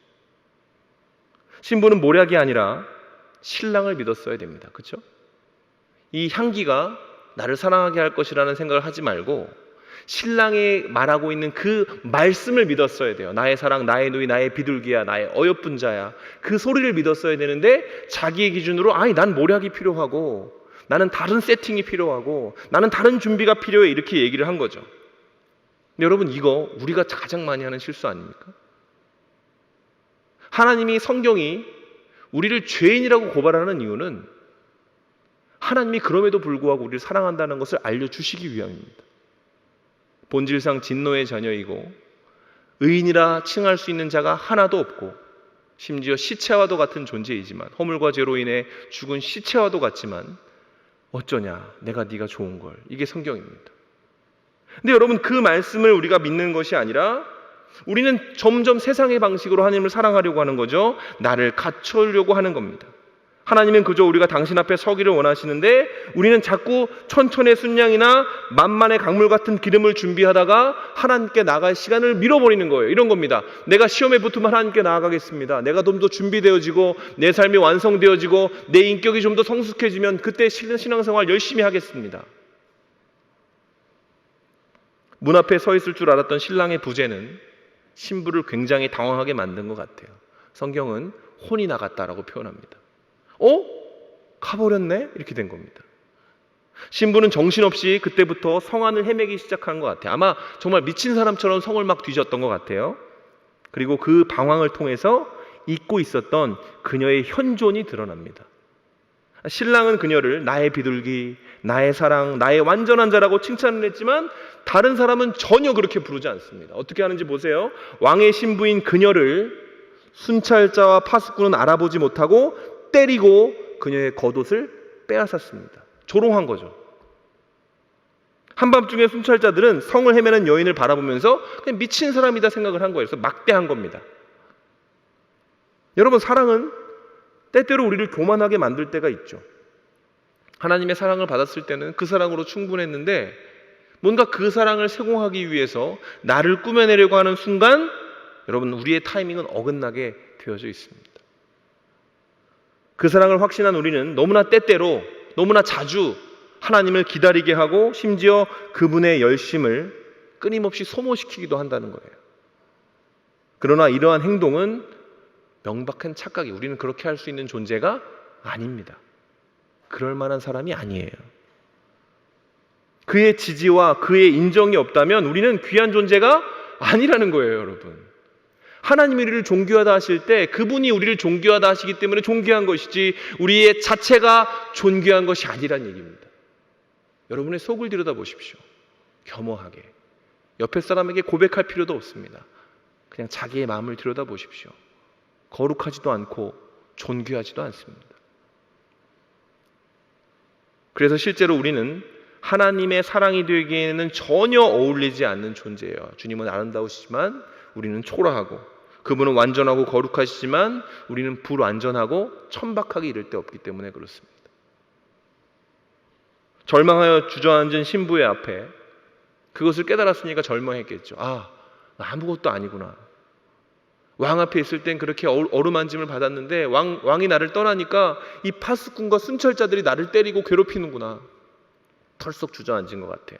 Speaker 1: 신부는 모략이 아니라 신랑을 믿었어야 됩니다. 그렇죠? 이 향기가 나를 사랑하게 할 것이라는 생각을 하지 말고 신랑이 말하고 있는 그 말씀을 믿었어야 돼요. 나의 사랑, 나의 누이, 나의 비둘기야, 나의 어여쁜 자야. 그 소리를 믿었어야 되는데 자기의 기준으로 난 모략이 필요하고 나는 다른 세팅이 필요하고 나는 다른 준비가 필요해 이렇게 얘기를 한 거죠. 여러분, 이거 우리가 가장 많이 하는 실수 아닙니까? 하나님이 성경이 우리를 죄인이라고 고발하는 이유는 하나님이 그럼에도 불구하고 우리를 사랑한다는 것을 알려주시기 위함입니다. 본질상 진노의 자녀이고 의인이라 칭할 수 있는 자가 하나도 없고 심지어 시체와도 같은 존재이지만 허물과 죄로 인해 죽은 시체와도 같지만 어쩌냐 내가 네가 좋은 걸, 이게 성경입니다. 근데 여러분, 그 말씀을 우리가 믿는 것이 아니라 우리는 점점 세상의 방식으로 하나님을 사랑하려고 하는 거죠. 나를 갖추려고 하는 겁니다. 하나님은 그저 우리가 당신 앞에 서기를 원하시는데 우리는 자꾸 천천의 순양이나 만만의 강물 같은 기름을 준비하다가 하나님께 나갈 시간을 밀어버리는 거예요. 이런 겁니다. 내가 시험에 붙으면 하나님께 나아가겠습니다. 내가 좀 더 준비되어지고 내 삶이 완성되어지고 내 인격이 좀 더 성숙해지면 그때 신앙생활 열심히 하겠습니다. 문 앞에 서 있을 줄 알았던 신랑의 부재는 신부를 굉장히 당황하게 만든 것 같아요. 성경은 혼이 나갔다라고 표현합니다. 가버렸네? 이렇게 된 겁니다. 신부는 정신없이 그때부터 성 안을 헤매기 시작한 것 같아요. 아마 정말 미친 사람처럼 성을 막 뒤졌던 것 같아요. 그리고 그 방황을 통해서 잊고 있었던 그녀의 현존이 드러납니다. 신랑은 그녀를 나의 비둘기, 나의 사랑, 나의 완전한 자라고 칭찬을 했지만 다른 사람은 전혀 그렇게 부르지 않습니다. 어떻게 하는지 보세요. 왕의 신부인 그녀를 순찰자와 파수꾼은 알아보지 못하고 때리고 그녀의 겉옷을 빼앗았습니다. 조롱한 거죠. 한밤중에 순찰자들은 성을 헤매는 여인을 바라보면서 그냥 미친 사람이다 생각을 한 거예요. 그래서 막대한 겁니다. 여러분, 사랑은 때때로 우리를 교만하게 만들 때가 있죠. 하나님의 사랑을 받았을 때는 그 사랑으로 충분했는데 뭔가 그 사랑을 세공하기 위해서 나를 꾸며내려고 하는 순간 여러분, 우리의 타이밍은 어긋나게 되어져 있습니다. 그 사랑을 확신한 우리는 너무나 때때로, 너무나 자주 하나님을 기다리게 하고 심지어 그분의 열심을 끊임없이 소모시키기도 한다는 거예요. 그러나 이러한 행동은 명백한 착각이, 우리는 그렇게 할 수 있는 존재가 아닙니다. 그럴 만한 사람이 아니에요. 그의 지지와 그의 인정이 없다면 우리는 귀한 존재가 아니라는 거예요, 여러분. 하나님이 우리를 존귀하다 하실 때 그분이 우리를 존귀하다 하시기 때문에 존귀한 것이지 우리의 자체가 존귀한 것이 아니란 얘기입니다. 여러분의 속을 들여다보십시오. 겸허하게. 옆에 사람에게 고백할 필요도 없습니다. 그냥 자기의 마음을 들여다보십시오. 거룩하지도 않고 존귀하지도 않습니다. 그래서 실제로 우리는 하나님의 사랑이 되기에는 전혀 어울리지 않는 존재예요. 주님은 아름다우시지만 우리는 초라하고, 그분은 완전하고 거룩하시지만 우리는 불완전하고 천박하게 이를 데 없기 때문에 그렇습니다. 절망하여 주저앉은 신부의 앞에 그것을 깨달았으니까 절망했겠죠. 나 아무것도 아니구나. 왕 앞에 있을 땐 그렇게 어루만짐을 받았는데 왕이 나를 떠나니까 이 파수꾼과 순찰자들이 나를 때리고 괴롭히는구나. 털썩 주저앉은 것 같아요.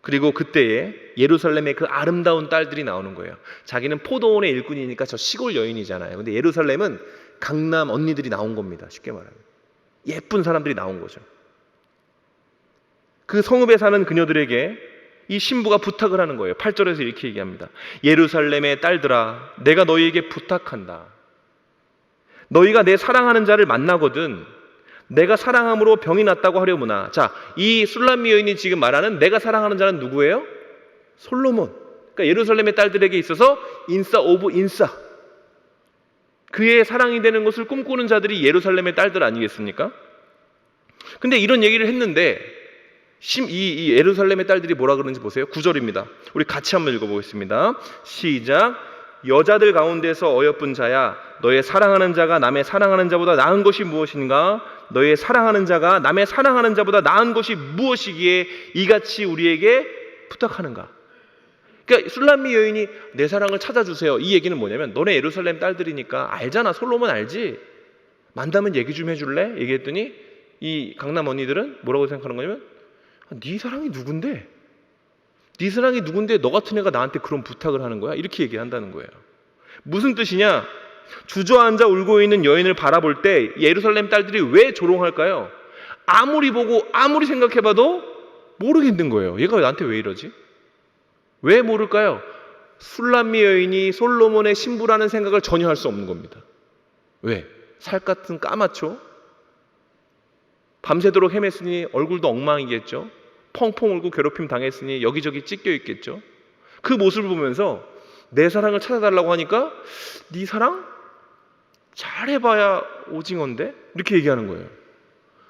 Speaker 1: 그리고 그때에 예루살렘의 그 아름다운 딸들이 나오는 거예요. 자기는 포도원의 일꾼이니까 저 시골 여인이잖아요. 근데 예루살렘은 강남 언니들이 나온 겁니다. 쉽게 말하면. 예쁜 사람들이 나온 거죠. 그 성읍에 사는 그녀들에게 이 신부가 부탁을 하는 거예요. 8절에서 이렇게 얘기합니다. 예루살렘의 딸들아, 내가 너희에게 부탁한다. 너희가 내 사랑하는 자를 만나거든 내가 사랑함으로 병이 났다고 하려무나. 자, 이 술람미 여인이 지금 말하는 내가 사랑하는 자는 누구예요? 솔로몬. 그러니까 예루살렘의 딸들에게 있어서 인싸 오브 인싸, 그의 사랑이 되는 것을 꿈꾸는 자들이 예루살렘의 딸들 아니겠습니까? 근데 이런 얘기를 했는데 이 예루살렘의 딸들이 뭐라 그러는지 보세요. 9절입니다. 우리 같이 한번 읽어보겠습니다. 시작. 여자들 가운데서 어여쁜 자야, 너의 사랑하는 자가 남의 사랑하는 자보다 나은 것이 무엇인가? 너의 사랑하는 자가 남의 사랑하는 자보다 나은 것이 무엇이기에 이같이 우리에게 부탁하는가? 그러니까 술람미 여인이 내 사랑을 찾아주세요. 이 얘기는 뭐냐면 너네 예루살렘 딸들이니까 알잖아. 솔로몬 알지? 만나면 얘기 좀 해줄래? 얘기했더니 이 강남 언니들은 뭐라고 생각하는 거냐면 네 사랑이 누군데? 네 사랑이 누군데 너 같은 애가 나한테 그런 부탁을 하는 거야? 이렇게 얘기한다는 거예요. 무슨 뜻이냐? 주저앉아 울고 있는 여인을 바라볼 때 예루살렘 딸들이 왜 조롱할까요? 아무리 보고 아무리 생각해봐도 모르겠는 거예요. 얘가 나한테 왜 이러지? 왜 모를까요? 술람미 여인이 솔로몬의 신부라는 생각을 전혀 할 수 없는 겁니다. 왜? 살 같은 까맣죠? 밤새도록 헤맸으니 얼굴도 엉망이겠죠? 펑펑 울고 괴롭힘 당했으니 여기저기 찢겨 있겠죠? 그 모습을 보면서 내 사랑을 찾아달라고 하니까 네 사랑? 잘해봐야 오징어인데? 이렇게 얘기하는 거예요.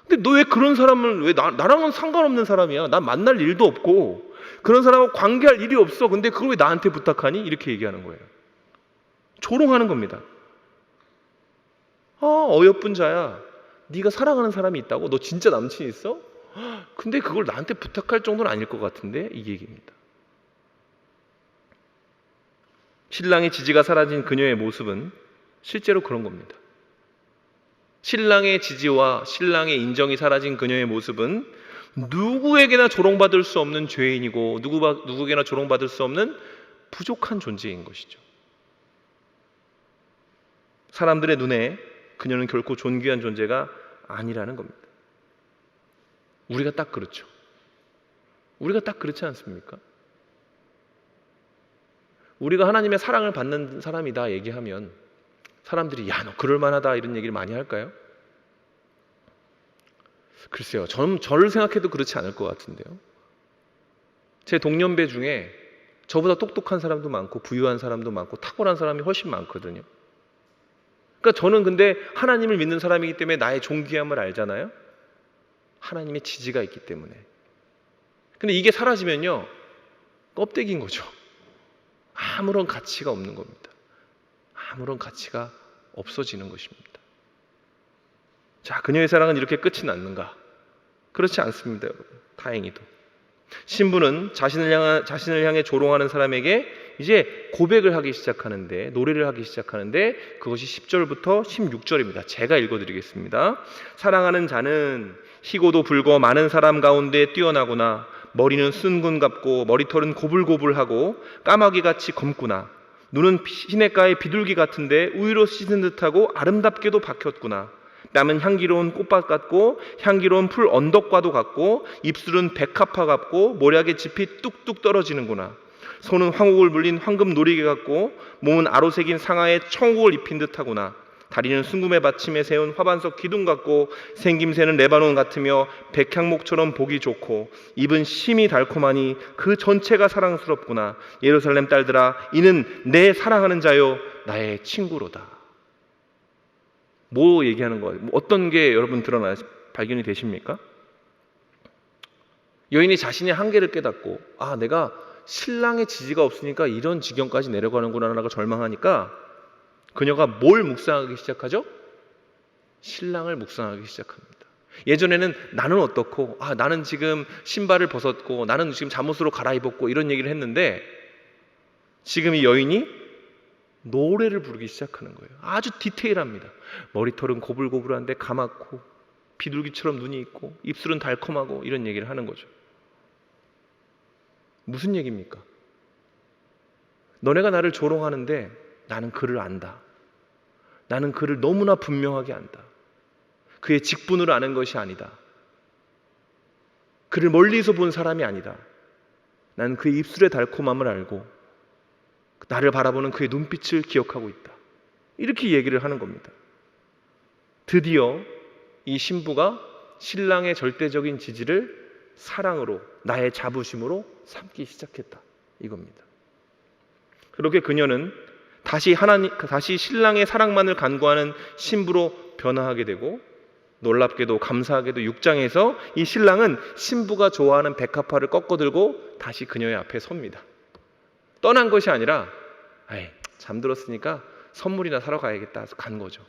Speaker 1: 근데 너 왜 그런 사람을 왜 나랑은 상관없는 사람이야. 난 만날 일도 없고 그런 사람하고 관계할 일이 없어. 근데 그걸 왜 나한테 부탁하니? 이렇게 얘기하는 거예요. 조롱하는 겁니다. 어여쁜 자야. 네가 사랑하는 사람이 있다고? 너 진짜 남친 있어? 근데 그걸 나한테 부탁할 정도는 아닐 것 같은데? 이 얘기입니다. 신랑의 지지가 사라진 그녀의 모습은 실제로 그런 겁니다. 신랑의 지지와 신랑의 인정이 사라진 그녀의 모습은 누구에게나 조롱받을 수 없는 죄인이고 누구에게나 조롱받을 수 없는 부족한 존재인 것이죠. 사람들의 눈에 그녀는 결코 존귀한 존재가 아니라는 겁니다. 우리가 딱 그렇죠. 우리가 딱 그렇지 않습니까? 우리가 하나님의 사랑을 받는 사람이다 얘기하면 사람들이 야, 너 그럴만하다 이런 얘기를 많이 할까요? 글쎄요, 저를 생각해도 그렇지 않을 것 같은데요. 제 동년배 중에 저보다 똑똑한 사람도 많고 부유한 사람도 많고 탁월한 사람이 훨씬 많거든요. 그러니까 저는 근데 하나님을 믿는 사람이기 때문에 나의 존귀함을 알잖아요. 하나님의 지지가 있기 때문에. 근데 이게 사라지면요, 껍데기인 거죠. 아무런 가치가 없는 겁니다. 아무런 가치가 없어지는 것입니다. 자, 그녀의 사랑은 이렇게 끝이 났는가? 그렇지 않습니다, 여러분. 다행히도. 신부는 자신을 향해 조롱하는 사람에게 이제 고백을 하기 시작하는데, 노래를 하기 시작하는데, 그것이 10절부터 16절입니다. 제가 읽어드리겠습니다. 사랑하는 자는 희고도 붉어 많은 사람 가운데 뛰어나구나. 머리는 순군 같고 머리털은 고불고불하고 까마귀같이 검구나. 눈은 시냇가의 비둘기 같은데 우유로 씻은 듯하고 아름답게도 박혔구나. 뺨은 향기로운 꽃밭 같고 향기로운 풀 언덕과도 같고 입술은 백합화 같고 모략의 짚이 뚝뚝 떨어지는구나. 손은 황옥을 물린 황금 놀이개 같고 몸은 아로새긴 상아에 청옥을 입힌 듯하구나. 다리는 순금의 받침에 세운 화반석 기둥 같고 생김새는 레바논 같으며 백향목처럼 보기 좋고 입은 심이 달콤하니 그 전체가 사랑스럽구나. 예루살렘 딸들아, 이는 내 사랑하는 자요 나의 친구로다. 뭐 얘기하는 거예요? 어떤 게 여러분 발견이 되십니까? 여인이 자신의 한계를 깨닫고, 아, 내가 신랑의 지지가 없으니까 이런 지경까지 내려가는구나 라고 절망하니까 그녀가 뭘 묵상하기 시작하죠? 신랑을 묵상하기 시작합니다. 예전에는 나는 어떻고, 아, 나는 지금 신발을 벗었고, 나는 지금 잠옷으로 갈아입었고 이런 얘기를 했는데 지금 이 여인이 노래를 부르기 시작하는 거예요. 아주 디테일합니다. 머리털은 고불고불한데 까맣고 비둘기처럼 눈이 있고 입술은 달콤하고 이런 얘기를 하는 거죠. 무슨 얘기입니까? 너네가 나를 조롱하는데 나는 그를 안다. 나는 그를 너무나 분명하게 안다. 그의 직분으로 아는 것이 아니다. 그를 멀리서 본 사람이 아니다. 나는 그의 입술의 달콤함을 알고 나를 바라보는 그의 눈빛을 기억하고 있다. 이렇게 얘기를 하는 겁니다. 드디어 이 신부가 신랑의 절대적인 지지를 사랑으로, 나의 자부심으로 삼기 시작했다. 이겁니다. 그렇게 그녀는 다시 신랑의 사랑만을 간구하는 신부로 변화하게 되고, 놀랍게도 감사하게도 6장에서 이 신랑은 신부가 좋아하는 백합화를 꺾어들고 다시 그녀의 앞에 섭니다. 떠난 것이 아니라 잠들었으니까 선물이나 사러 가야겠다 해서 간 거죠.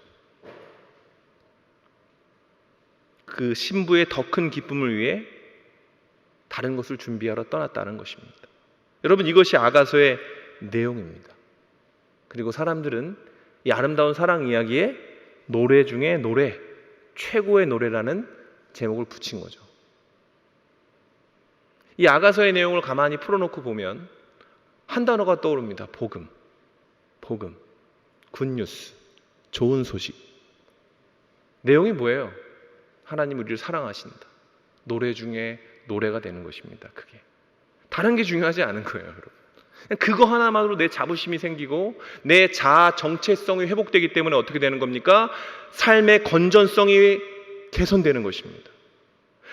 Speaker 1: 그 신부의 더 큰 기쁨을 위해 다른 것을 준비하러 떠났다는 것입니다. 여러분, 이것이 아가서의 내용입니다. 그리고 사람들은 이 아름다운 사랑 이야기에 노래 중에 노래, 최고의 노래라는 제목을 붙인 거죠. 이 아가서의 내용을 가만히 풀어놓고 보면 한 단어가 떠오릅니다. 복음, 굿뉴스, 좋은 소식. 내용이 뭐예요? 하나님 우리를 사랑하신다. 노래 중에 노래가 되는 것입니다. 그게 다른 게 중요하지 않은 거예요, 여러분. 그거 하나만으로 내 자부심이 생기고 내 자아 정체성이 회복되기 때문에 어떻게 되는 겁니까? 삶의 건전성이 개선되는 것입니다.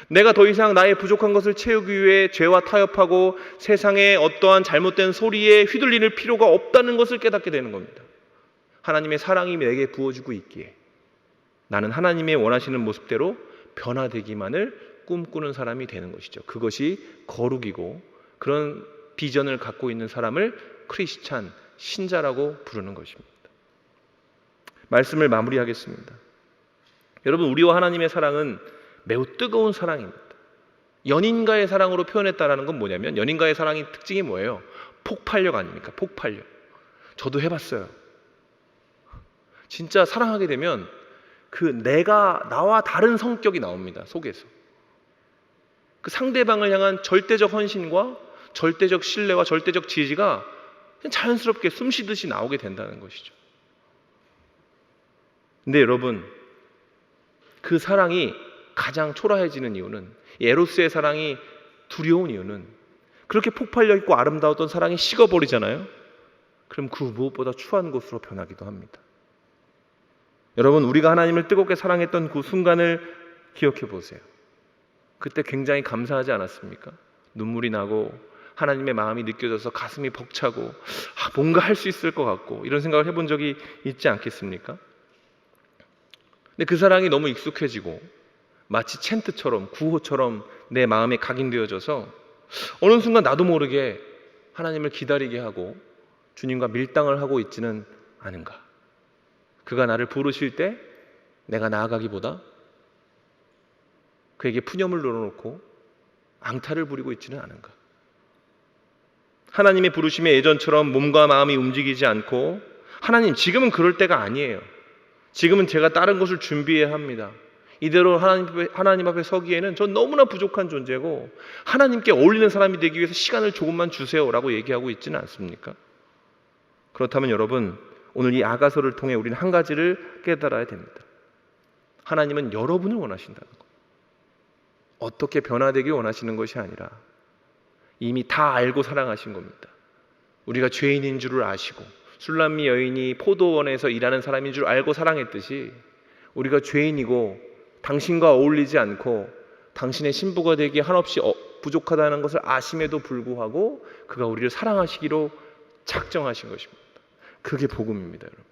Speaker 1: 내가 더 이상 나의 부족한 것을 채우기 위해 죄와 타협하고 세상의 어떠한 잘못된 소리에 휘둘릴 필요가 없다는 것을 깨닫게 되는 겁니다. 하나님의 사랑이 내게 부어지고 있기에 나는 하나님의 원하시는 모습대로 변화되기만을 꿈꾸는 사람이 되는 것이죠. 그것이 거룩이고, 그런 비전을 갖고 있는 사람을 크리스찬, 신자라고 부르는 것입니다. 말씀을 마무리하겠습니다. 여러분, 우리와 하나님의 사랑은 매우 뜨거운 사랑입니다. 연인과의 사랑으로 표현했다는 건 뭐냐면, 연인과의 사랑의 특징이 뭐예요? 폭발력 아닙니까? 폭발력. 저도 해봤어요. 진짜 사랑하게 되면 나와 다른 성격이 나옵니다. 속에서. 그 상대방을 향한 절대적 헌신과 절대적 신뢰와 절대적 지지가 그냥 자연스럽게 숨쉬듯이 나오게 된다는 것이죠. 근데 여러분, 그 사랑이 가장 초라해지는 이유는, 에로스의 사랑이 두려운 이유는, 그렇게 폭발력 있고 아름다웠던 사랑이 식어버리잖아요. 그럼 그 무엇보다 추한 것으로 변하기도 합니다. 여러분, 우리가 하나님을 뜨겁게 사랑했던 그 순간을 기억해 보세요. 그때 굉장히 감사하지 않았습니까? 눈물이 나고 하나님의 마음이 느껴져서 가슴이 벅차고 뭔가 할 수 있을 것 같고 이런 생각을 해본 적이 있지 않겠습니까? 근데 그 사랑이 너무 익숙해지고 마치 챈트처럼 구호처럼 내 마음에 각인되어져서 어느 순간 나도 모르게 하나님을 기다리게 하고 주님과 밀당을 하고 있지는 않은가? 그가 나를 부르실 때 내가 나아가기보다 그에게 푸념을 넣어놓고 앙탈을 부리고 있지는 않은가? 하나님의 부르심에 예전처럼 몸과 마음이 움직이지 않고 하나님 지금은 그럴 때가 아니에요. 지금은 제가 다른 것을 준비해야 합니다. 이대로 하나님 앞에 서기에는 전 너무나 부족한 존재고 하나님께 어울리는 사람이 되기 위해서 시간을 조금만 주세요라고 얘기하고 있지는 않습니까? 그렇다면 여러분, 오늘 이 아가서를 통해 우리는 한 가지를 깨달아야 됩니다. 하나님은 여러분을 원하신다는 것. 어떻게 변화되길 원하시는 것이 아니라 이미 다 알고 사랑하신 겁니다. 우리가 죄인인 줄을 아시고 술람미 여인이 포도원에서 일하는 사람인 줄 알고 사랑했듯이 우리가 죄인이고 당신과 어울리지 않고 당신의 신부가 되기에 한없이 부족하다는 것을 아심에도 불구하고 그가 우리를 사랑하시기로 작정하신 것입니다. 그게 복음입니다, 여러분.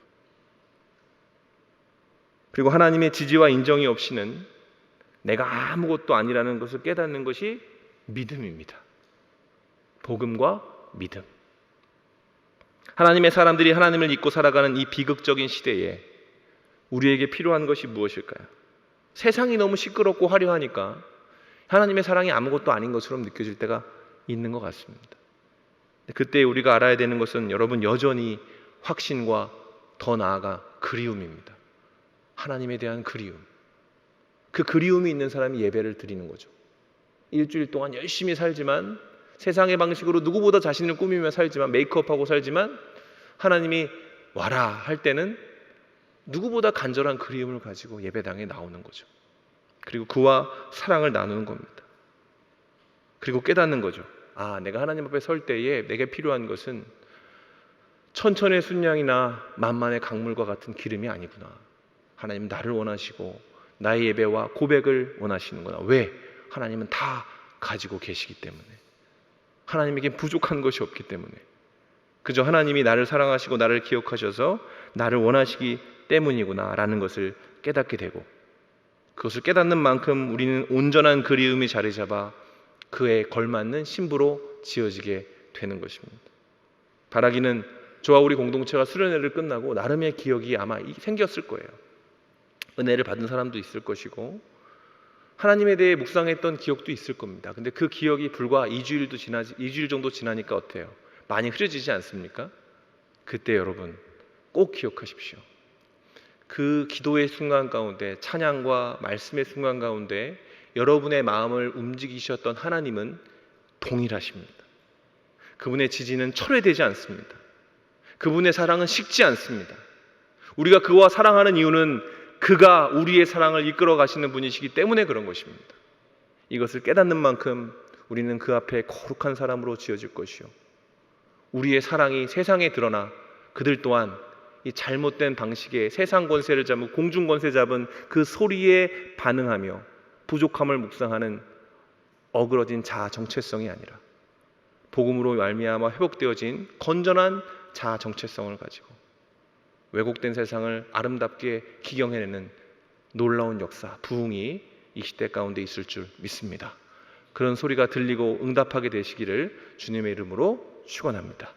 Speaker 1: 그리고 하나님의 지지와 인정이 없이는 내가 아무것도 아니라는 것을 깨닫는 것이 믿음입니다. 복음과 믿음. 하나님의 사람들이 하나님을 잊고 살아가는 이 비극적인 시대에 우리에게 필요한 것이 무엇일까요? 세상이 너무 시끄럽고 화려하니까 하나님의 사랑이 아무것도 아닌 것처럼 느껴질 때가 있는 것 같습니다. 그때 우리가 알아야 되는 것은 여러분 여전히 확신과 더 나아가 그리움입니다. 하나님에 대한 그리움. 그 그리움이 있는 사람이 예배를 드리는 거죠. 일주일 동안 열심히 살지만 세상의 방식으로 누구보다 자신을 꾸미며 살지만 메이크업하고 살지만 하나님이 와라 할 때는 누구보다 간절한 그리움을 가지고 예배당에 나오는 거죠. 그리고 그와 사랑을 나누는 겁니다. 그리고 깨닫는 거죠. 내가 하나님 앞에 설 때에 내게 필요한 것은 천천의 순양이나 만만의 강물과 같은 기름이 아니구나. 하나님은 나를 원하시고 나의 예배와 고백을 원하시는구나. 왜? 하나님은 다 가지고 계시기 때문에. 하나님에겐 부족한 것이 없기 때문에. 그저 하나님이 나를 사랑하시고 나를 기억하셔서 나를 원하시기 때문이구나 라는 것을 깨닫게 되고 그것을 깨닫는 만큼 우리는 온전한 그리움이 자리 잡아 그에 걸맞는 신부로 지어지게 되는 것입니다. 바라기는 저와 우리 공동체가 수련회를 끝나고 나름의 기억이 아마 생겼을 거예요. 은혜를 받은 사람도 있을 것이고 하나님에 대해 묵상했던 기억도 있을 겁니다. 근데 그 기억이 불과 2주일 정도 지나니까 어때요? 많이 흐려지지 않습니까? 그때 여러분 꼭 기억하십시오. 그 기도의 순간 가운데 찬양과 말씀의 순간 가운데 여러분의 마음을 움직이셨던 하나님은 동일하십니다. 그분의 지지는 철회되지 않습니다. 그분의 사랑은 식지 않습니다. 우리가 그와 사랑하는 이유는 그가 우리의 사랑을 이끌어 가시는 분이시기 때문에 그런 것입니다. 이것을 깨닫는 만큼 우리는 그 앞에 거룩한 사람으로 지어질 것이요 우리의 사랑이 세상에 드러나 그들 또한 이 잘못된 방식의 세상 권세를 잡은 공중 권세 잡은 그 소리에 반응하며 부족함을 묵상하는 어그러진 자아 정체성이 아니라 복음으로 말미암아 회복되어진 건전한 자아 정체성을 가지고 왜곡된 세상을 아름답게 기경해내는 놀라운 역사, 부흥이 이 시대 가운데 있을 줄 믿습니다. 그런 소리가 들리고 응답하게 되시기를 주님의 이름으로 축원합니다.